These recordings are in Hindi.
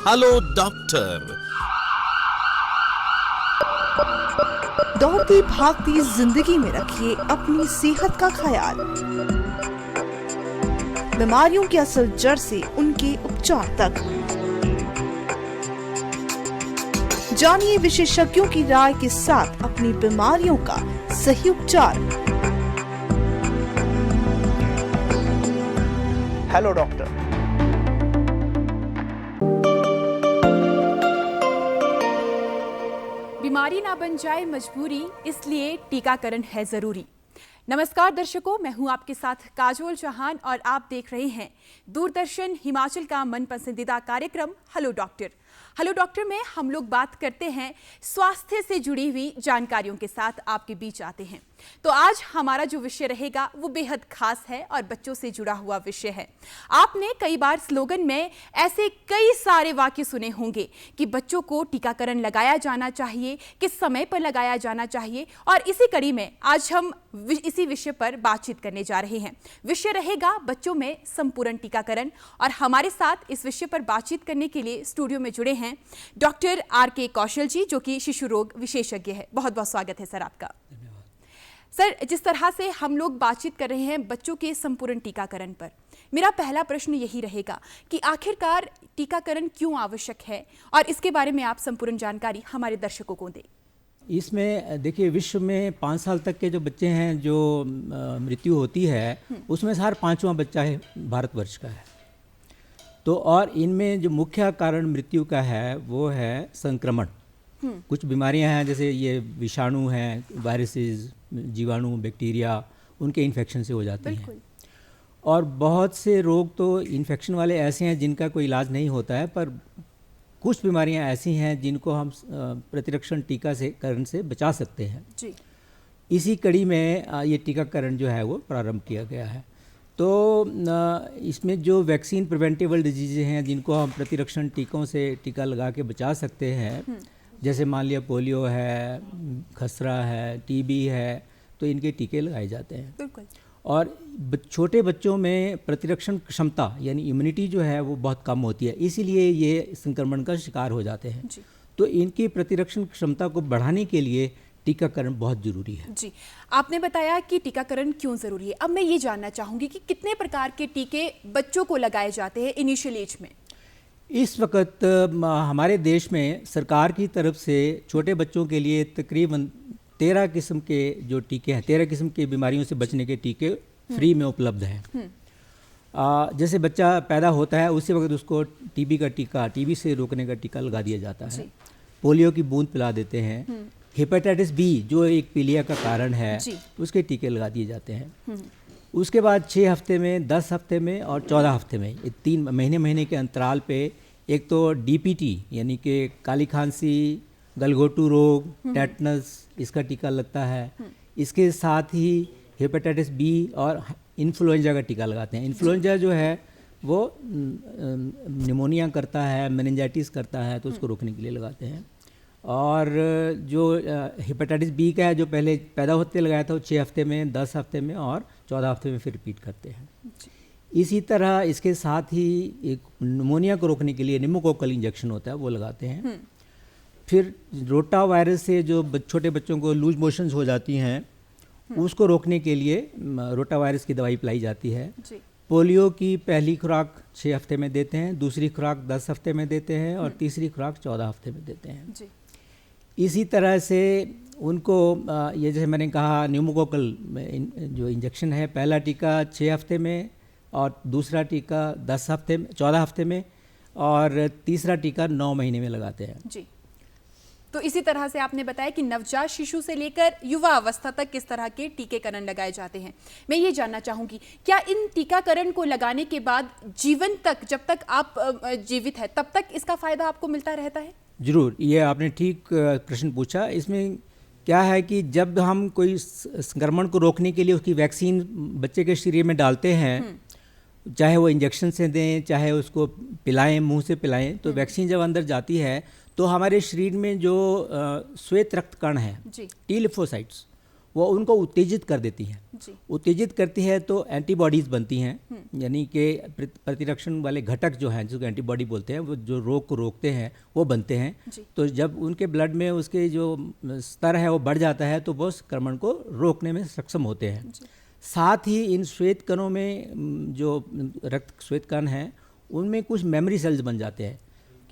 Hello doctor. दौड़ती भागती जिंदगी में रखिए अपनी सेहत का ख्याल। बीमारियों की असल जड़ से उनके उपचार तक जानिए विशेषज्ञों की राय के साथ अपनी बीमारियों का सही उपचार। Hello doctor. बीमारी ना बन जाए मजबूरी, इसलिए टीकाकरण है जरूरी। नमस्कार दर्शकों, मैं हूं आपके साथ काजोल चौहान और आप देख रहे हैं दूरदर्शन हिमाचल का मन पसंदीदा कार्यक्रम हेलो डॉक्टर। हेलो डॉक्टर में हम लोग बात करते हैं स्वास्थ्य से जुड़ी हुई जानकारियों के साथ आपके बीच आते हैं। तो आज हमारा जो विषय रहेगा वो बेहद खास है और बच्चों से जुड़ा हुआ विषय है। आपने कई बार स्लोगन में ऐसे कई सारे वाक्य सुने होंगे कि बच्चों को टीकाकरण लगाया जाना चाहिए, किस समय पर लगाया जाना चाहिए, और इसी कड़ी में आज हम इसी विषय पर बातचीत करने जा रहे हैं। विषय रहेगा बच्चों में संपूर्ण टीकाकरण, और हमारे साथ इस विषय पर बातचीत करने के लिए स्टूडियो में जुड़े हैं डॉक्टर आर.के. कौशल जी, जो कि शिशु रोग विशेषज्ञ है। बहुत बहुत स्वागत है सर आपका। सर, जिस तरह से हम लोग बातचीत कर रहे हैं बच्चों के संपूर्ण टीकाकरण पर, मेरा पहला प्रश्न यही रहेगा कि आखिरकार टीकाकरण क्यों आवश्यक है, और इसके बारे में आप संपूर्ण जानकारी हमारे दर्शकों को दें। इसमें देखिए, विश्व में 5 साल तक के जो बच्चे हैं जो मृत्यु होती है, उसमें से हर 5वां बच्चा है भारतवर्ष का है। तो और इनमें जो मुख्य कारण मृत्यु का है वो है संक्रमण। कुछ बीमारियां हैं जैसे ये विषाणु हैं, वायरसेस, जीवाणु, बैक्टीरिया, उनके इन्फेक्शन से हो जाते हैं। और बहुत से रोग तो इन्फेक्शन वाले ऐसे हैं जिनका कोई इलाज नहीं होता है, पर कुछ बीमारियां ऐसी हैं जिनको हम प्रतिरक्षण टीकाकरण से बचा सकते हैं जी। इसी कड़ी में ये टीकाकरण जो है वो प्रारंभ किया गया है। तो इसमें जो वैक्सीन प्रिवेंटेबल डिजीज़ हैं जिनको हम प्रतिरक्षण टीकों से टीका लगा के बचा सकते हैं, जैसे मान लिया पोलियो है, खसरा है, टीबी है, तो इनके टीके लगाए जाते हैं। बिल्कुल। और छोटे बच्चों में प्रतिरक्षण क्षमता यानी इम्यूनिटी जो है वो बहुत कम होती है, इसीलिए ये संक्रमण का शिकार हो जाते हैं जी। तो इनकी प्रतिरक्षण क्षमता को बढ़ाने के लिए टीकाकरण बहुत जरूरी है जी। आपने बताया कि टीकाकरण क्यों जरूरी है। अब मैं ये जानना चाहूँगी कि कितने प्रकार के टीके बच्चों को लगाए जाते हैं इनिशियल एज में। इस वक्त हमारे देश में सरकार की तरफ से छोटे बच्चों के लिए तकरीबन 13 किस्म के जो टीके हैं, 13 किस्म की बीमारियों से बचने के टीके फ्री में उपलब्ध हैं। जैसे बच्चा पैदा होता है उसी वक्त उसको टीबी का टीका, टीबी से रोकने का टीका लगा दिया जाता है। पोलियो की बूंद पिला देते हैं। हेपेटाइटिस बी जो एक पीलिया का कारण है, उसके टीके लगा दिए जाते हैं। उसके बाद 6 हफ्ते में, 10 हफ्ते में और 14 हफ्ते में, ये 3 महीने के अंतराल पे एक तो डीपीटी यानी कि काली खांसी, गलघोटू रोग, टेटनस, इसका टीका लगता है। इसके साथ ही हेपेटाइटिस बी और इन्फ्लुएंजा का टीका लगाते हैं। इन्फ्लुएंजा जो है वो निमोनिया करता है, मेनिंजाइटिस करता है, तो उसको रोकने के लिए लगाते हैं। और जो हेपेटाइटिस बी का है जो पहले पैदा होते लगाया था वो 6 हफ्ते में, 10 हफ्ते में और 14 हफ्ते में फिर रिपीट करते हैं। इसी तरह इसके साथ ही एक निमोनिया को रोकने के लिए निमोकोकल इंजेक्शन होता है, वो लगाते हैं। फिर रोटा वायरस से जो छोटे बच्चों को लूज मोशंस हो जाती हैं, उसको रोकने के लिए रोटा वायरस की दवाई पिलाई जाती है। पोलियो की पहली खुराक 6 हफ्ते में देते हैं, दूसरी खुराक 10 हफ्ते में देते हैं और तीसरी खुराक 14 हफ्ते में देते हैं जी। इसी तरह से उनको ये जैसे मैंने कहा न्यूमोकोकल जो इंजेक्शन है, पहला टीका 6 हफ्ते में और दूसरा टीका 10 हफ्ते में, 14 हफ्ते में, और तीसरा टीका 9 महीने में लगाते हैं जी। तो इसी तरह से आपने बताया कि नवजात शिशु से लेकर युवा अवस्था तक किस तरह के टीकाकरण लगाए जाते हैं। मैं ये जानना चाहूँगी, क्या इन टीकाकरण को लगाने के बाद जीवन तक, जब तक आप जीवित है तब तक इसका फ़ायदा आपको मिलता रहता है? ज़रूर, ये आपने ठीक प्रश्न पूछा। इसमें क्या है कि जब हम कोई संक्रमण को रोकने के लिए उसकी वैक्सीन बच्चे के शरीर में डालते हैं, चाहे वो इंजेक्शन से दें, चाहे उसको पिलाएं, मुंह से पिलाएं, तो वैक्सीन जब अंदर जाती है तो हमारे शरीर में जो श्वेत रक्त कण हैं, टी लिम्फोसाइट्स, वो उनको उत्तेजित कर देती हैं। जी। उत्तेजित करती है तो एंटीबॉडीज़ बनती हैं, यानी कि प्रतिरक्षण वाले घटक जो हैं जिसको एंटीबॉडी बोलते हैं, वो जो रोग को रोकते हैं वो बनते हैं। जी। तो जब उनके ब्लड में उसके जो स्तर है वो बढ़ जाता है तो वो संक्रमण को रोकने में सक्षम होते हैं। साथ ही इन श्वेत कणों में जो रक्त श्वेत कण हैं उनमें कुछ मेमोरी सेल्स बन जाते हैं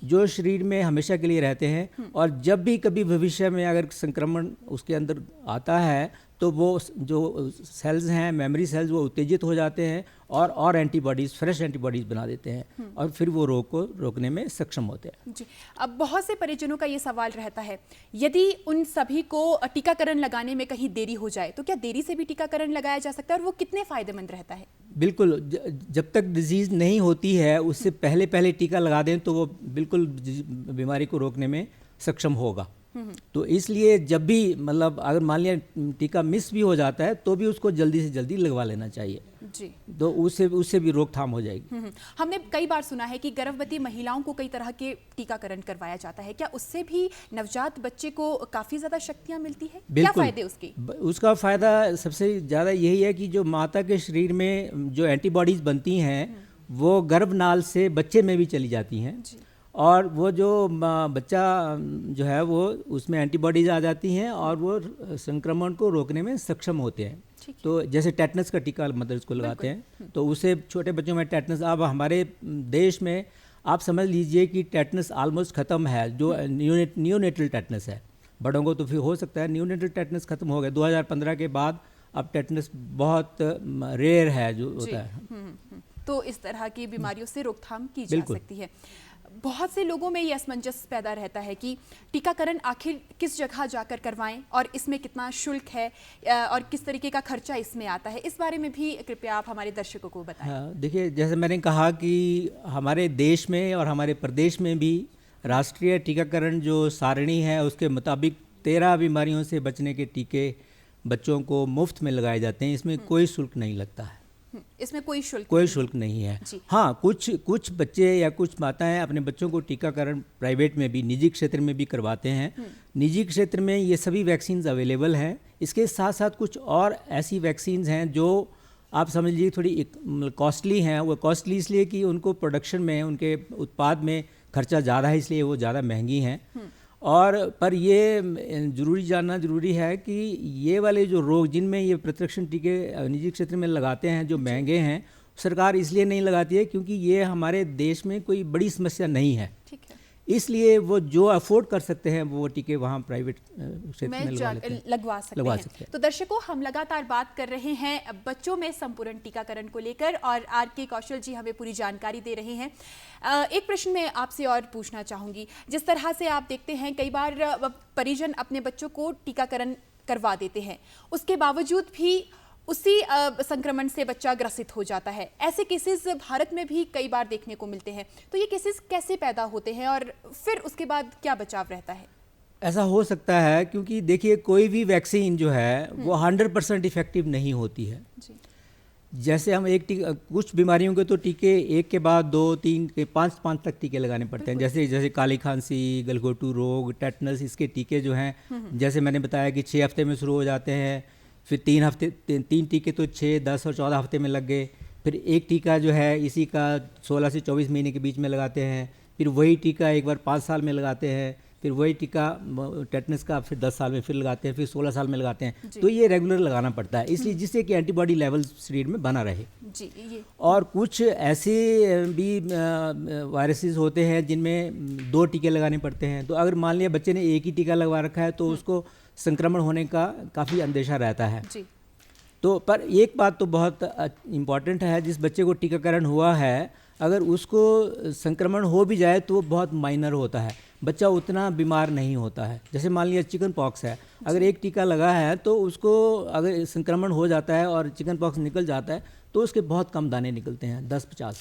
जो शरीर में हमेशा के लिए रहते हैं, और जब भी कभी भविष्य में अगर संक्रमण उसके अंदर आता है तो वो जो सेल्स हैं, मेमोरी सेल्स, वो उत्तेजित हो जाते हैं और एंटीबॉडीज़, फ्रेश एंटीबॉडीज़ बना देते हैं और फिर वो रोग को रोकने में सक्षम होते हैं। जी। अब बहुत से परिजनों का ये सवाल रहता है, यदि उन सभी को टीकाकरण लगाने में कहीं देरी हो जाए तो क्या देरी से भी टीकाकरण लगाया जा सकता है, और वो कितने फ़ायदेमंद रहता है? बिल्कुल, जब तक डिजीज़ नहीं होती है उससे पहले पहले टीका लगा दें तो वो बिल्कुल बीमारी को रोकने में सक्षम होगा। तो इसलिए जब भी मतलब अगर मान लिया टीका मिस भी हो जाता है तो भी उसको जल्दी से जल्दी लगवा लेना चाहिए। जी। तो उससे भी रोकथाम हो जाएगी। हमने कई बार सुना है कि गर्भवती महिलाओं को कई तरह के टीकाकरण करवाया जाता है, क्या उससे भी नवजात बच्चे को काफ़ी ज़्यादा शक्तियाँ मिलती है? क्या फ़ायदे उसके? उसका फ़ायदा सबसे ज़्यादा यही है कि जो माता के शरीर में जो एंटीबॉडीज़ बनती हैं वो गर्भनाल से बच्चे में भी चली जाती हैं, और वो जो बच्चा जो है वो उसमें एंटीबॉडीज आ जाती हैं और वो संक्रमण को रोकने में सक्षम होते हैं। तो जैसे टेटनस का टीका मदर्स को लगाते हैं तो उससे छोटे बच्चों में टेटनस, अब हमारे देश में आप समझ लीजिए कि टेटनस ऑलमोस्ट ख़त्म है, जो नियोनेटल टेटनस है। बड़ों को तो फिर हो सकता है, नियोनेटल टेटनस ख़त्म हो गया 2015 के बाद। अब टेटनस बहुत रेयर है जो होता है। तो इस तरह की बीमारियों से रोकथाम की जा सकती है। बहुत से लोगों में ये असमंजस पैदा रहता है कि टीकाकरण आखिर किस जगह जाकर करवाएं और इसमें कितना शुल्क है और किस तरीके का खर्चा इसमें आता है, इस बारे में भी कृपया आप हमारे दर्शकों को बताएं। हाँ, देखिए, जैसे मैंने कहा कि हमारे देश में और हमारे प्रदेश में भी राष्ट्रीय टीकाकरण जो सारणी है उसके मुताबिक 13 बीमारियों से बचने के टीके बच्चों को मुफ्त में लगाए जाते हैं। इसमें कोई शुल्क नहीं लगता है। इसमें कोई शुल्क नहीं है। हाँ, कुछ बच्चे या कुछ माताएं अपने बच्चों को टीकाकरण प्राइवेट में भी, निजी क्षेत्र में भी करवाते हैं। निजी क्षेत्र में ये सभी वैक्सीन्स अवेलेबल हैं। इसके साथ साथ कुछ और ऐसी वैक्सीन्स हैं जो आप समझ लीजिए थोड़ी कॉस्टली हैं। वो कॉस्टली इसलिए कि उनको प्रोडक्शन में, उनके उत्पाद में खर्चा ज़्यादा है, इसलिए वो ज़्यादा महंगी हैं। और पर ये जानना ज़रूरी है कि ये वाले जो रोग जिनमें ये प्रतिरक्षण टीके निजी क्षेत्र में लगाते हैं जो महंगे हैं, सरकार इसलिए नहीं लगाती है क्योंकि ये हमारे देश में कोई बड़ी समस्या नहीं है। ठीक है, इसलिए वो जो अफोर्ड कर सकते हैं वो टीके वहाँ प्राइवेट क्षेत्र में लगवा सकते हैं। तो दर्शकों, हम लगातार बात कर रहे हैं बच्चों में संपूर्ण टीकाकरण को लेकर और RK कौशल जी हमें पूरी जानकारी दे रहे हैं। एक प्रश्न मैं आपसे और पूछना चाहूँगी, जिस तरह से आप देखते हैं कई बार परिजन अपने बच्चों को टीकाकरण करवा देते हैं, उसके बावजूद भी उसी संक्रमण से बच्चा ग्रसित हो जाता है। ऐसे केसेस भारत में भी कई बार देखने को मिलते हैं। तो ये केसेस कैसे पैदा होते हैं और फिर उसके बाद क्या बचाव रहता है? ऐसा हो सकता है क्योंकि देखिए, कोई भी वैक्सीन जो है वो 100% इफेक्टिव नहीं होती है। जैसे हम कुछ बीमारियों के तो टीके एक के बाद 2, 3 के 5 तक टीके लगाने पड़ते हैं। जैसे काली खांसी, गलघोटू रोग, टेटनस, इसके टीके जो हैं, जैसे मैंने बताया कि 6 हफ्ते में शुरू हो जाते हैं, फिर 3 टीके तो 6, 10 और 14 हफ्ते में लग गए। फिर एक टीका जो है इसी का 16 से 24 महीने के बीच में लगाते हैं। फिर वही टीका एक बार 5 साल में लगाते हैं। फिर वही टीका टेटनस का फिर 10 साल में फिर लगाते हैं, फिर 16 साल में लगाते हैं। तो ये रेगुलर लगाना पड़ता है, इसलिए जिससे कि एंटीबॉडी लेवल शरीर में बना रहे। और कुछ ऐसे भी वायरसेस होते हैं जिनमें 2 टीके लगाने पड़ते हैं। तो अगर मान लिया बच्चे ने एक ही टीका लगवा रखा है तो उसको संक्रमण होने का काफ़ी अंदेशा रहता है। तो पर एक बात तो बहुत इम्पॉर्टेंट है, जिस बच्चे को टीकाकरण हुआ है अगर उसको संक्रमण हो भी जाए तो वो बहुत माइनर होता है, बच्चा उतना बीमार नहीं होता है। जैसे मान लिया चिकन पॉक्स है, अगर एक टीका लगा है तो उसको अगर संक्रमण हो जाता है और चिकन पॉक्स निकल जाता है तो उसके बहुत कम दाने निकलते हैं, 10-50,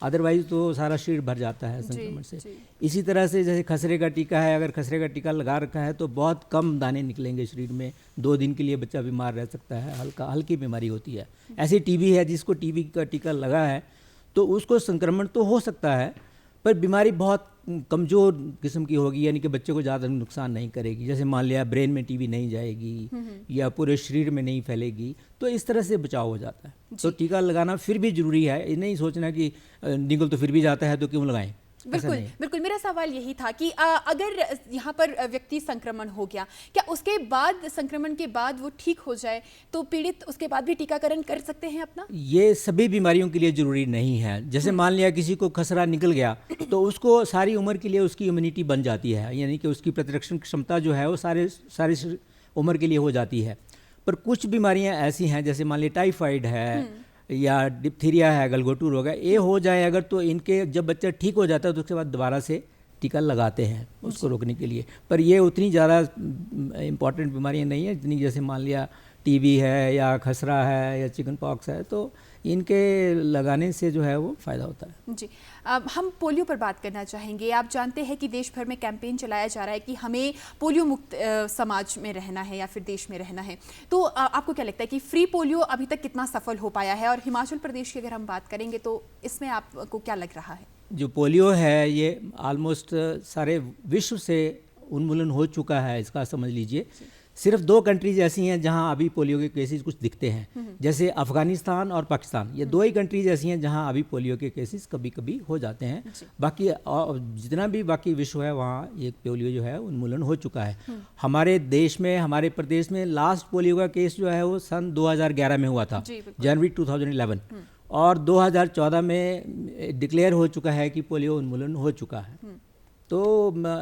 अदरवाइज तो सारा शरीर भर जाता है संक्रमण से। इसी तरह से जैसे खसरे का टीका है, अगर खसरे का टीका लगा रखा है तो बहुत कम दाने निकलेंगे शरीर में, 2 दिन के लिए बच्चा बीमार रह सकता है, हल्की बीमारी होती है। ऐसे टीबी है, जिसको टीबी का टीका लगा है तो उसको संक्रमण तो हो सकता है पर बीमारी बहुत कमज़ोर किस्म की होगी, यानी कि बच्चे को ज़्यादा नुकसान नहीं करेगी। जैसे मान लिया ब्रेन में टीबी नहीं जाएगी या पूरे शरीर में नहीं फैलेगी, तो इस तरह से बचाव हो जाता है। तो टीका लगाना फिर भी ज़रूरी है, ये नहीं सोचना कि निकल तो फिर भी जाता है तो क्यों लगाएं। बिल्कुल बिल्कुल, मेरा सवाल यही था कि अगर यहाँ पर व्यक्ति संक्रमण हो गया, क्या उसके बाद संक्रमण के बाद वो ठीक हो जाए तो पीड़ित उसके बाद भी टीकाकरण कर सकते हैं अपना? ये सभी बीमारियों के लिए ज़रूरी नहीं है। जैसे मान लिया किसी को खसरा निकल गया तो उसको सारी उम्र के लिए उसकी इम्यूनिटी बन जाती है, यानी कि उसकी प्रतिरक्षण क्षमता जो है वो सारी उम्र के लिए हो जाती है। पर कुछ बीमारियाँ ऐसी हैं, जैसे मान लिया टाइफाइड है या डिप्थीरिया है, गलघोटू रोग है, ये हो जाए अगर, तो इनके जब बच्चा ठीक हो जाता है तो उसके बाद दोबारा से टीका लगाते हैं उसको रोकने के लिए। पर ये उतनी ज़्यादा इम्पॉर्टेंट बीमारियां नहीं है जितनी, जैसे मान लिया टीबी है या खसरा है या चिकन पॉक्स है, तो इनके लगाने से जो है वो फ़ायदा होता है। जी, हम पोलियो पर बात करना चाहेंगे। आप जानते हैं कि देश भर में कैंपेन चलाया जा रहा है कि हमें पोलियो मुक्त समाज में रहना है या फिर देश में रहना है। तो आपको क्या लगता है कि फ्री पोलियो अभी तक कितना सफल हो पाया है, और हिमाचल प्रदेश की अगर हम बात करेंगे तो इसमें आपको क्या लग रहा है? जो पोलियो है ये ऑलमोस्ट सारे विश्व से उन्मूलन हो चुका है, इसका समझ लीजिए। सिर्फ 2 कंट्रीज ऐसी हैं जहां अभी पोलियो के केसेस कुछ दिखते हैं, जैसे अफगानिस्तान और पाकिस्तान। ये 2 ही कंट्रीज ऐसी हैं जहां अभी पोलियो के केसेस कभी कभी हो जाते हैं। बाकी जितना भी बाकी विश्व है वहाँ ये पोलियो जो है उन्मूलन हो चुका है। हमारे देश में, हमारे प्रदेश में लास्ट पोलियो का केस जो है वो सन 2011 में हुआ था, जनवरी 2011, और 2014 में डिक्लेयर हो चुका है कि पोलियो उन्मूलन हो चुका है। तो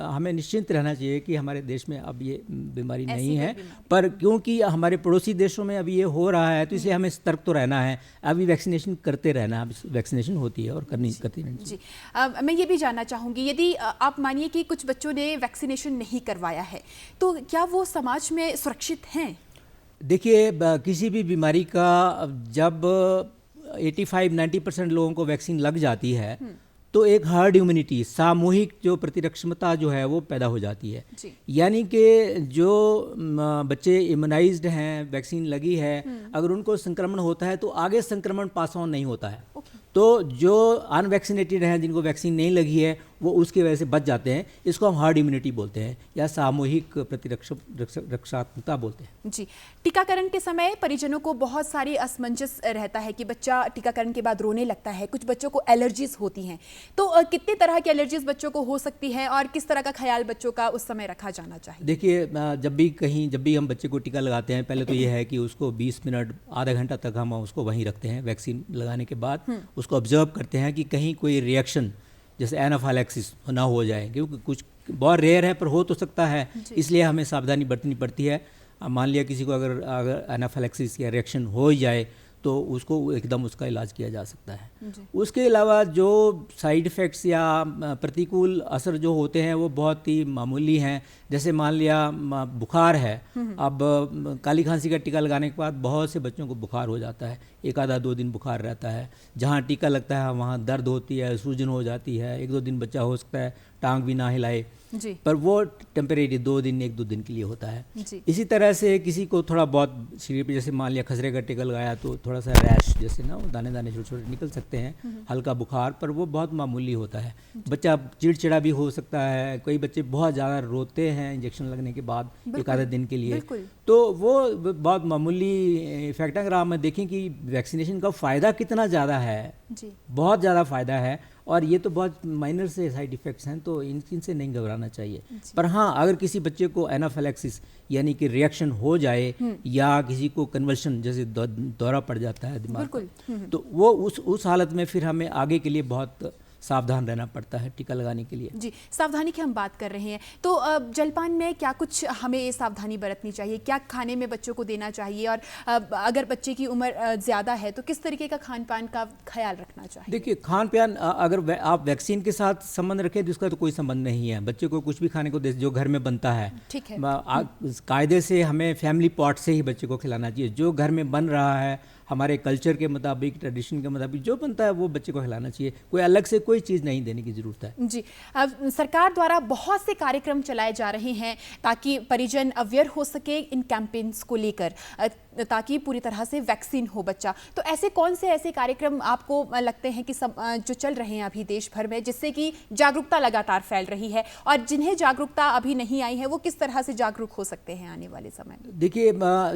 हमें निश्चिंत रहना चाहिए कि हमारे देश में अब ये बीमारी नहीं है। पर क्योंकि हमारे पड़ोसी देशों में अभी ये हो रहा है तो इसलिए हमें सतर्क तो रहना है, अभी वैक्सीनेशन करते रहना है। वैक्सीनेशन होती है और करती रहनी चाहिए। जी, मैं ये भी जानना चाहूँगी, यदि आप मानिए कि कुछ बच्चों ने वैक्सीनेशन नहीं करवाया है तो क्या वो समाज में सुरक्षित हैं? देखिए, किसी भी बीमारी का जब 85-90% लोगों को वैक्सीन लग जाती है तो एक हर्ड इम्यूनिटी, सामूहिक जो प्रतिरक्षमता जो है वो पैदा हो जाती है। यानी कि जो बच्चे इम्यूनाइज्ड हैं, वैक्सीन लगी है, अगर उनको संक्रमण होता है तो आगे संक्रमण पास ऑन नहीं होता है। तो जो अनवैक्सीनेटेड हैं, जिनको वैक्सीन नहीं लगी है, वो उसकी वजह से बच जाते हैं। इसको हम हर्ड इम्यूनिटी बोलते हैं या सामूहिक रक्षात्मकता बोलते हैं। जी, टीकाकरण के समय परिजनों को बहुत सारी असमंजस रहता है कि बच्चा टीकाकरण के बाद रोने लगता है, कुछ बच्चों को एलर्जीज होती हैं। तो कितने तरह की एलर्जीज बच्चों को हो सकती है और किस तरह का ख्याल बच्चों का उस समय रखा जाना चाहिए? देखिए, जब भी हम बच्चे को टीका लगाते हैं, पहले तो ये है कि उसको 20 मिनट, आधा घंटा तक हम उसको वहीं रखते हैं। वैक्सीन लगाने के बाद उसको ऑब्जर्व करते हैं कि कहीं कोई रिएक्शन जैसे एनाफाइलैक्सिस ना हो जाए, क्योंकि कुछ बहुत रेयर है पर हो तो सकता है, इसलिए हमें सावधानी बरतनी पड़ती है। मान लिया किसी को अगर एनाफाइलैक्सिस या रिएक्शन हो जाए तो उसको एकदम उसका इलाज किया जा सकता है। उसके अलावा जो साइड इफ़ेक्ट्स या प्रतिकूल असर जो होते हैं वो बहुत ही मामूली हैं। जैसे मान लिया बुखार है, अब काली खांसी का टीका लगाने के बाद बहुत से बच्चों को बुखार हो जाता है, 1 आधा 2 दिन बुखार रहता है। जहाँ टीका लगता है वहाँ दर्द होती है, सूजन हो जाती है, 1-2 दिन बच्चा हो सकता है टांग भी ना हिलाए, पर वो टेम्परेरी 2 दिन 1-2 दिन के लिए होता है। इसी तरह से किसी को थोड़ा बहुत शरीर पे, जैसे मान लिया खसरे का टीका लगाया तो थोड़ा सा रैश जैसे ना, वो दाने दाने छोटे छोटे निकल सकते हैं, हल्का बुखार, पर वो बहुत मामूली होता है। बच्चा चिड़चिड़ा भी हो सकता है, कई बच्चे बहुत ज़्यादा रोते हैं इंजेक्शन लगने के बाद 1 आधे दिन के लिए, तो वो बहुत मामूली इफेक्ट। अगर आप देखें कि वैक्सीनेशन का फ़ायदा कितना ज़्यादा है, बहुत ज़्यादा फ़ायदा है, और ये तो बहुत माइनर से साइड इफ़ेक्ट्स हैं, तो इनसे नहीं घबराना चाहिए। पर हाँ, अगर किसी बच्चे को एनाफाइलैक्सिस यानी कि रिएक्शन हो जाए या किसी को कन्वर्शन जैसे दौरा पड़ जाता है दिमाग, तो वो उस हालत में फिर हमें आगे के लिए बहुत सावधान रहना पड़ता है टीका लगाने के लिए। जी, सावधानी की हम बात कर रहे हैं, तो जलपान में क्या कुछ हमें सावधानी बरतनी चाहिए? क्या खाने में बच्चों को देना चाहिए, और अगर बच्चे की उम्र ज़्यादा है तो किस तरीके का खान पान का ख्याल रखना चाहिए? देखिए, खान पान अगर आप वैक्सीन के साथ संबंध रखें तो इसका तो कोई संबंध नहीं है। बच्चे को कुछ भी खाने को दे जो घर में बनता है, ठीक है। कायदे से हमें फैमिली पॉट से ही बच्चे को खिलाना चाहिए। जो घर में बन रहा है, हमारे कल्चर के मुताबिक, ट्रेडिशन के मुताबिक जो बनता है वो बच्चे को खिलाना चाहिए। कोई अलग से कोई चीज़ नहीं देने की ज़रूरत है। जी, अब सरकार द्वारा बहुत से कार्यक्रम चलाए जा रहे हैं ताकि परिजन अवेयर हो सके इन कैंपेन्स को लेकर। ताकि पूरी तरह से वैक्सीन हो बच्चा। तो ऐसे कौन से ऐसे कार्यक्रम आपको लगते हैं कि जो चल रहे हैं अभी देश भर में, जिससे कि जागरूकता लगातार फैल रही है, और जिन्हें जागरूकता अभी नहीं आई है वो किस तरह से जागरूक हो सकते हैं आने वाले समय में? देखिए,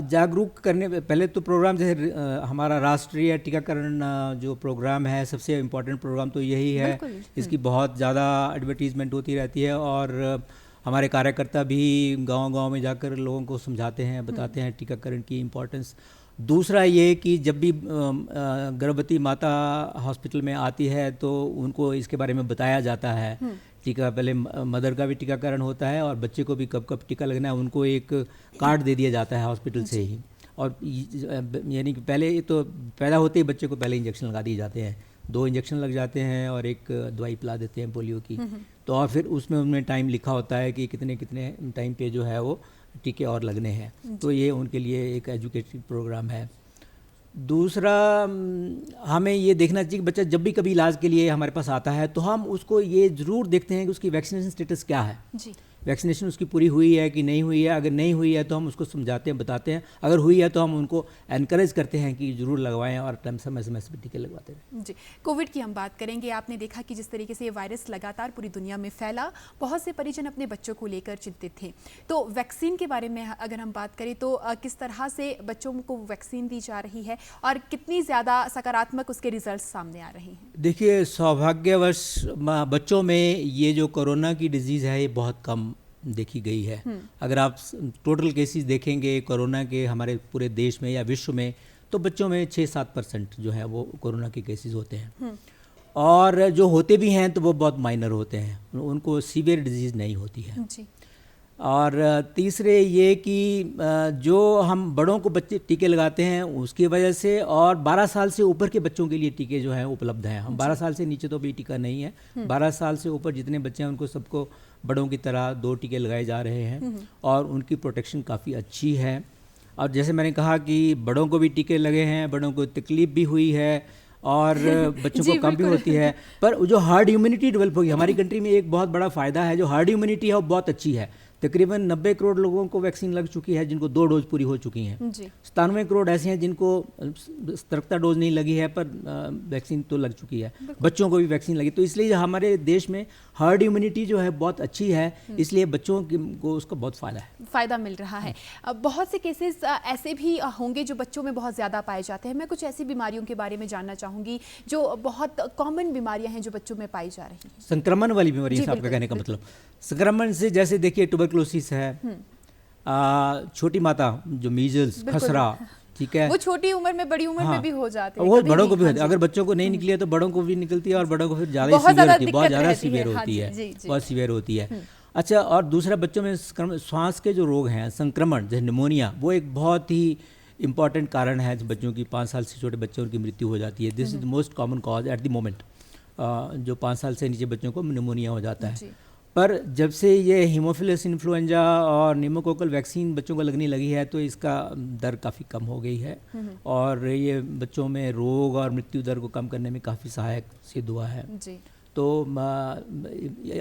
जागरूक करने पहले तो प्रोग्राम जैसे हमारा राष्ट्रीय टीकाकरण जो प्रोग्राम है, सबसे इम्पोर्टेंट प्रोग्राम तो यही है। इसकी बहुत ज़्यादा एडवर्टीजमेंट होती रहती है और हमारे कार्यकर्ता भी गांव-गांव में जाकर लोगों को समझाते हैं, बताते हैं टीकाकरण की इम्पोर्टेंस। दूसरा ये कि जब भी गर्भवती माता हॉस्पिटल में आती है तो उनको इसके बारे में बताया जाता है। टीका पहले मदर का भी टीकाकरण होता है और बच्चे को भी कब कब टीका लगना है उनको एक कार्ड दे दिया जाता है हॉस्पिटल से ही। और यानी कि पहले तो पैदा होते ही बच्चे को पहले इंजेक्शन लगा दिए जाते हैं, 2 इंजेक्शन लग जाते हैं और एक दवाई पिला देते हैं पोलियो की। तो और फिर उसमें उनमें टाइम लिखा होता है कि कितने कितने टाइम पे जो है वो टीके और लगने हैं। तो ये उनके लिए एक एजुकेटिव प्रोग्राम है। दूसरा, हमें ये देखना चाहिए कि बच्चा जब भी कभी इलाज के लिए हमारे पास आता है तो हम उसको ये ज़रूर देखते हैं कि उसकी वैक्सीनेशन स्टेटस क्या है जी। वैक्सीनेशन उसकी पूरी हुई है कि नहीं हुई है। अगर नहीं हुई है तो हम उसको समझाते हैं, बताते हैं। अगर हुई है तो हम उनको एनकरेज करते हैं कि ज़रूर लगवाएं और टाइम समय समय से टीके लगवाते रहें। जी, कोविड की हम बात करेंगे। आपने देखा कि जिस तरीके से ये वायरस लगातार पूरी दुनिया में फैला, बहुत से परिजन अपने बच्चों को लेकर चिंतित थे। तो वैक्सीन के बारे में अगर हम बात करें तो किस तरह से बच्चों को वैक्सीन दी जा रही है और कितनी ज़्यादा सकारात्मक उसके रिजल्ट सामने आ रहे हैं? देखिए, सौभाग्यवश बच्चों में ये जो कोरोना की डिजीज़ है ये बहुत कम देखी गई है। अगर आप टोटल केसेस देखेंगे कोरोना के हमारे पूरे देश में या विश्व में, तो बच्चों में 6-7% जो है वो कोरोना के केसेस होते हैं। और जो होते भी हैं तो वो बहुत माइनर होते हैं, उनको सीवियर डिजीज़ नहीं होती है जी। और तीसरे ये कि जो हम बड़ों को बच्चे टीके लगाते हैं उसकी वजह से, और 12 साल से ऊपर के बच्चों के लिए टीके जो हैं उपलब्ध हैं। हम 12 साल से नीचे तो भी टीका नहीं है। 12 साल से ऊपर जितने बच्चे हैं उनको सबको बड़ों की तरह 2 टीके लगाए जा रहे हैं और उनकी प्रोटेक्शन काफ़ी अच्छी है। और जैसे मैंने कहा कि बड़ों को भी टीके लगे हैं, बड़ों को तकलीफ भी हुई है और बच्चों को कम भी होती है, पर जो हार्ड इम्यूनिटी डेवलप होगी हमारी कंट्री में, एक बहुत बड़ा फ़ायदा है, जो हार्ड इम्यूनिटी है वो बहुत अच्छी है। तकरीबन 90 करोड़ लोगों को वैक्सीन लग चुकी है जिनको 2 डोज पूरी हो चुकी हैं। 97 करोड़ ऐसे हैं जिनको सतर्कता डोज नहीं लगी है पर वैक्सीन तो लग चुकी है। बच्चों को भी वैक्सीन लगी, तो इसलिए हमारे देश में हार्ड इम्यूनिटी जो है बहुत अच्छी है, इसलिए बच्चों को उसका बहुत फ़ायदा मिल रहा है। बहुत से केसेस ऐसे भी होंगे जो बच्चों में बहुत ज़्यादा पाए जाते हैं। मैं कुछ ऐसी बीमारियों के बारे में जानना चाहूँगी जो बहुत कॉमन बीमारियाँ हैं जो बच्चों में पाई जा रही हैं। संक्रमण वाली बीमारी है आपका कहने का मतलब? संक्रमण से जैसे देखिए ट्यूबरकुलोसिस है, छोटी माता जो मीजल्स, खसरा, ठीक है, वो छोटी उम्र में बड़ी उम्र में भी हो जाते हैं, वो बड़ों को भी होती है। अगर बच्चों को नहीं निकली है तो बड़ों को भी निकलती है और बड़ों को फिर ज़्यादा सीवियर होती है, बहुत ज़्यादा सीवियर होती है, बहुत सीवियर होती है। अच्छा, और दूसरा बच्चों में श्वास के जो रोग हैं, संक्रमण जैसे निमोनिया, वो एक बहुत ही इंपॉर्टेंट कारण है। बच्चों की 5 साल से छोटे बच्चों की मृत्यु हो जाती है। This is the most common cause at the moment. जो 5 साल से नीचे बच्चों को निमोनिया हो जाता है। पर जब से ये हीमोफिलस इन्फ्लुएंजा और निमोकोकल वैक्सीन बच्चों को लगने लगी है तो इसका दर काफ़ी कम हो गई है और ये बच्चों में रोग और मृत्यु दर को कम करने में काफ़ी सहायक सिद्ध हुआ है जी। तो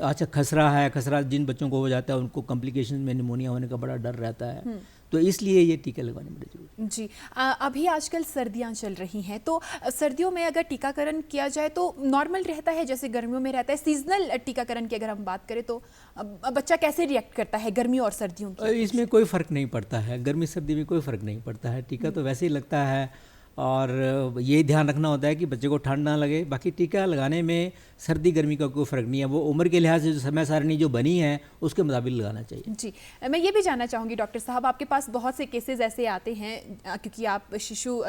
अच्छा, खसरा है, खसरा जिन बच्चों को हो जाता है उनको कॉम्प्लिकेशन में निमोनिया होने का बड़ा डर रहता है, तो इसलिए ये टीके लगवाने बड़े जरूरी जी। अभी आजकल सर्दियां चल रही हैं, तो सर्दियों में अगर टीकाकरण किया जाए तो नॉर्मल रहता है जैसे गर्मियों में रहता है? सीजनल टीकाकरण की अगर हम बात करें तो बच्चा कैसे रिएक्ट करता है गर्मियों और सर्दियों की? इसमें कोई फ़र्क नहीं पड़ता है, गर्मी सर्दी में कोई फ़र्क नहीं पड़ता है। टीका तो वैसे ही लगता है और ये ध्यान रखना होता है कि बच्चे को ठंड ना लगे। बाकी टीका लगाने में सर्दी गर्मी का कोई फ़र्क नहीं है, वो उम्र के लिहाज से जो समय सारणी जो बनी है उसके मुताबिक लगाना चाहिए जी। मैं ये भी जानना चाहूँगी डॉक्टर साहब, आपके पास बहुत से केसेस ऐसे आते हैं क्योंकि आप शिशु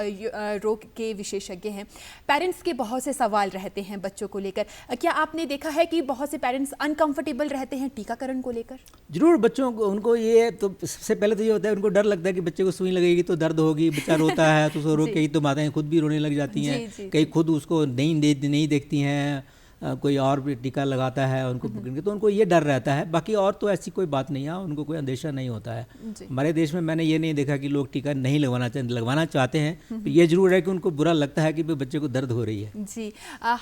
रोग के विशेषज्ञ हैं, पेरेंट्स के बहुत से सवाल रहते हैं बच्चों को लेकर। क्या आपने देखा है कि बहुत से पेरेंट्स अनकम्फर्टेबल रहते हैं टीकाकरण को लेकर? जरूर, बच्चों को उनको ये तो सबसे पहले तो ये होता है, उनको डर लगता है कि बच्चे को सुई लगेगी तो दर्द होगी, बच्चा रोता है तो रो के ही तो माताएं खुद भी रोने लग जाती हैं, कई खुद उसको नहीं देखती हैं, कोई और भी टीका लगाता है उनको पकड़ के, तो उनको ये डर रहता है। बाकी और तो ऐसी कोई बात नहीं है, उनको कोई अंदेशा नहीं होता है। हमारे देश में मैंने ये नहीं देखा कि लोग टीका नहीं लगवाना चाहते हैं। तो ये जरूर है कि उनको बुरा लगता है कि बच्चे को दर्द हो रही है। जी,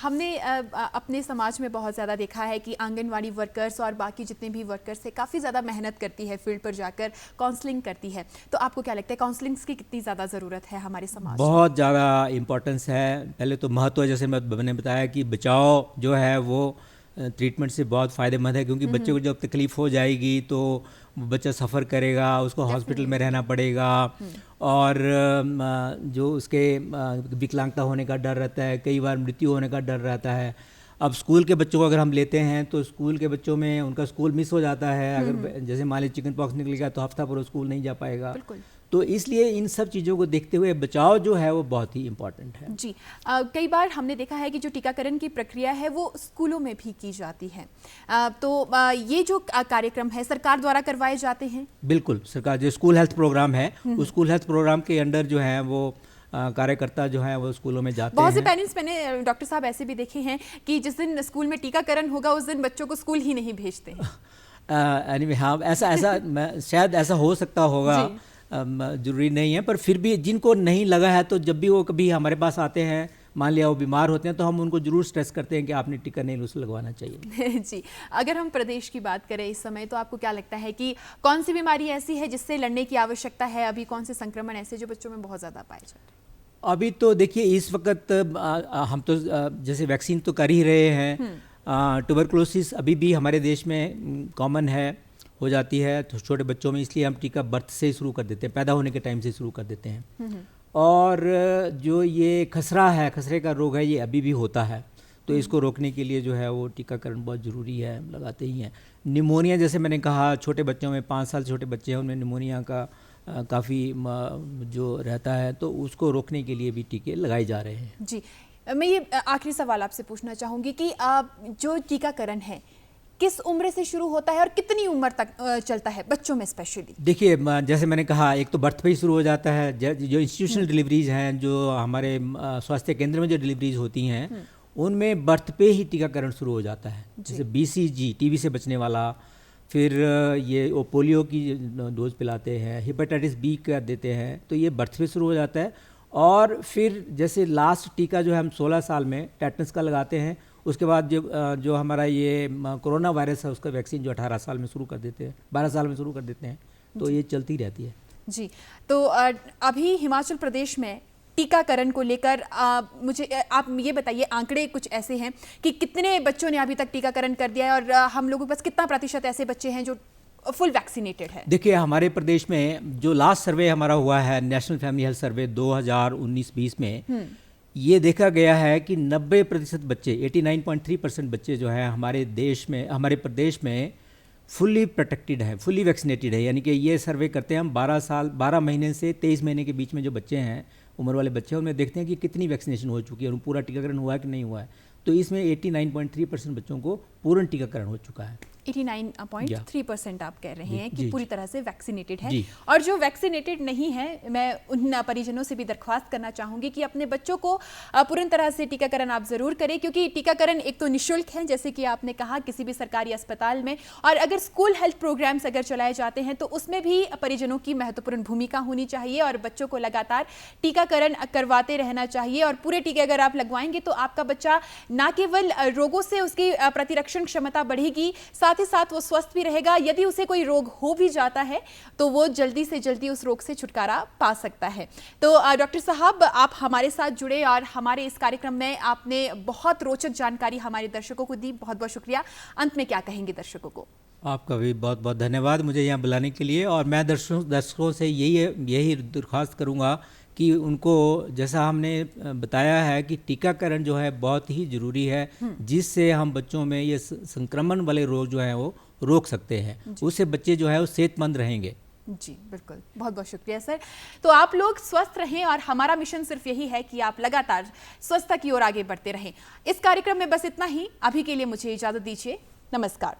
हमने अपने समाज में बहुत ज़्यादा देखा है कि आंगनवाड़ी वर्कर्स और बाकी जितने भी वर्कर्स है काफ़ी ज़्यादा मेहनत करती है, फील्ड पर जाकर काउंसलिंग करती है। तो आपको क्या लगता है काउंसलिंग की कितनी ज़्यादा ज़रूरत है हमारे समाज? बहुत ज़्यादा इम्पोर्टेंस है। पहले तो महत्व है, जैसे मैंने बताया कि बचाव जो है वो ट्रीटमेंट से बहुत फ़ायदेमंद है, क्योंकि बच्चे को जब तकलीफ़ हो जाएगी तो बच्चा सफ़र करेगा, उसको हॉस्पिटल में रहना पड़ेगा, और जो उसके विकलांगता होने का डर रहता है, कई बार मृत्यु होने का डर रहता है। अब स्कूल के बच्चों को अगर हम लेते हैं तो स्कूल के बच्चों में उनका स्कूल मिस हो जाता है। अगर जैसे मान लीजिए चिकन पॉक्स निकल गया तो हफ्ता भर स्कूल नहीं जा पाएगा। तो इसलिए इन सब चीज़ों को देखते हुए बचाव जो है वो बहुत ही इम्पॉर्टेंट है। जी, कई बार हमने देखा है कि जो टीकाकरण की प्रक्रिया है वो स्कूलों में भी की जाती है। तो ये जो कार्यक्रम है सरकार द्वारा करवाए जाते हैं? बिल्कुल, सरकार जो स्कूल हेल्थ प्रोग्राम है उस स्कूल हेल्थ प्रोग्राम के अंडर जो है वो कार्यकर्ता जो है वो स्कूलों में जाते हैं। बहुत से पेरेंट्स मैंने डॉक्टर साहब ऐसे भी देखे हैं कि जिस दिन स्कूल में टीकाकरण होगा उस दिन बच्चों को स्कूल ही नहीं भेजते हैं। हाँ, ऐसा शायद ऐसा हो सकता होगा, जरूरी नहीं है, पर फिर भी जिनको नहीं लगा है तो जब भी वो कभी हमारे पास आते हैं, मान लिया वो बीमार होते हैं, तो हम उनको जरूर स्ट्रेस करते हैं कि आपने टीका नहीं लगवाना चाहिए। जी, अगर हम प्रदेश की बात करें इस समय तो आपको क्या लगता है कि कौन सी बीमारी ऐसी है जिससे लड़ने की आवश्यकता है? अभी कौन से संक्रमण ऐसे जो बच्चों में बहुत ज़्यादा पाए जाते हैं? अभी तो देखिए इस वक्त हम तो जैसे वैक्सीन तो कर ही रहे हैं। ट्यूबरकुलोसिस अभी भी हमारे देश में कॉमन है, हो जाती है तो छोटे बच्चों में, इसलिए हम टीका बर्थ से शुरू कर देते हैं, पैदा होने के टाइम से शुरू कर देते हैं। और जो ये खसरा है, खसरे का रोग है, ये अभी भी होता है, तो इसको रोकने के लिए जो है वो टीकाकरण बहुत ज़रूरी है, लगाते ही हैं। निमोनिया जैसे मैंने कहा, छोटे बच्चों में 5 साल छोटे बच्चे हैं उनमें निमोनिया का काफ़ी जो रहता है, तो उसको रोकने के लिए भी टीके लगाए जा रहे हैं। जी, मैं ये आखिरी सवाल आपसे पूछना चाहूँगी कि जो टीकाकरण है किस उम्र से शुरू होता है और कितनी उम्र तक चलता है बच्चों में स्पेशली? देखिए, जैसे मैंने कहा, एक तो बर्थ पे ही शुरू हो जाता है। जो इंस्टीट्यूशनल डिलीवरीज हैं, जो हमारे स्वास्थ्य केंद्र में जो डिलीवरीज होती हैं, उनमें बर्थ पे ही टीकाकरण शुरू हो जाता है। जैसे BCG टीबी से बचने वाला, फिर ये पोलियो की डोज पिलाते हैं, हेपेटाइटिस B का देते हैं, तो ये बर्थ पे शुरू हो जाता है। और फिर जैसे लास्ट टीका जो है हम 16 साल में टेटनस का लगाते हैं, उसके बाद जो हमारा ये कोरोना वायरस है उसका वैक्सीन जो 18 साल में शुरू कर देते हैं, 12 साल में शुरू कर देते हैं, तो ये चलती रहती है। जी, तो अभी हिमाचल प्रदेश में टीकाकरण को लेकर मुझे आप ये बताइए, आंकड़े कुछ ऐसे हैं कि कितने बच्चों ने अभी तक टीकाकरण कर दिया है और हम लोगों के पास कितना प्रतिशत ऐसे बच्चे हैं जो फुल वैक्सीनेटेड है? देखिए, हमारे प्रदेश में जो लास्ट सर्वे हमारा हुआ है, नेशनल फैमिली हेल्थ सर्वे 2019-20 में, ये देखा गया है कि 90% बच्चे, 89.3% बच्चे जो है हमारे देश में, हमारे प्रदेश में फुल्ली प्रोटेक्टेड है, फुल्ली वैक्सीनेटेड है। यानी कि ये सर्वे करते हैं हम 12 महीने से 23 महीने के बीच में जो बच्चे हैं, उम्र वाले बच्चे हैं, उनमें देखते हैं कि कितनी वैक्सीनेशन हो चुकी है और पूरा टीकाकरण हुआ है कि नहीं हुआ है। तो इसमें 89.3% बच्चों को पूर्ण टीकाकरण हो चुका है। 89.3% आप कह रहे हैं कि पूरी तरह से वैक्सीनेटेड है। और जो वैक्सीनेटेड नहीं है, मैं उन परिजनों से भी दरख्वास्त करना चाहूँगी कि अपने बच्चों को पूर्ण तरह से टीकाकरण आप ज़रूर करें, क्योंकि टीकाकरण एक तो निःशुल्क है, जैसे कि आपने कहा, किसी भी सरकारी अस्पताल में, और अगर स्कूल हेल्थ प्रोग्राम्स अगर चलाए जाते हैं तो उसमें भी परिजनों की महत्वपूर्ण भूमिका होनी चाहिए और बच्चों को लगातार टीकाकरण करवाते रहना चाहिए। और पूरे टीके अगर आप लगवाएंगे तो आपका बच्चा न केवल रोगों से उसकी प्रतिरक्षण क्षमता बढ़ेगी, साथ ही साथ वो स्वस्थ भी रहेगा। यदि उसे कोई रोग हो भी जाता है तो वो जल्दी से जल्दी उस रोग से छुटकारा पा सकता है। तो डॉक्टर साहब, आप हमारे साथ जुड़े और हमारे इस कार्यक्रम में आपने बहुत रोचक जानकारी हमारे दर्शकों को दी, बहुत बहुत शुक्रिया। अंत में क्या कहेंगे दर्शकों को? आपका भी बहुत बहुत धन्यवाद मुझे यहाँ बुलाने के लिए। और मैं दर्शकों से यही दरख्वास्त करूँगा कि उनको, जैसा हमने बताया है कि टीकाकरण जो है बहुत ही ज़रूरी है, जिससे हम बच्चों में ये संक्रमण वाले रोग जो है वो रोक सकते हैं, उससे बच्चे जो है वो सेहतमंद रहेंगे। जी बिल्कुल, बहुत बहुत शुक्रिया सर। तो आप लोग स्वस्थ रहें और हमारा मिशन सिर्फ यही है कि आप लगातार स्वस्थता की ओर आगे बढ़ते रहें। इस कार्यक्रम में बस इतना ही। अभी के लिए मुझे इजाज़त दीजिए। नमस्कार।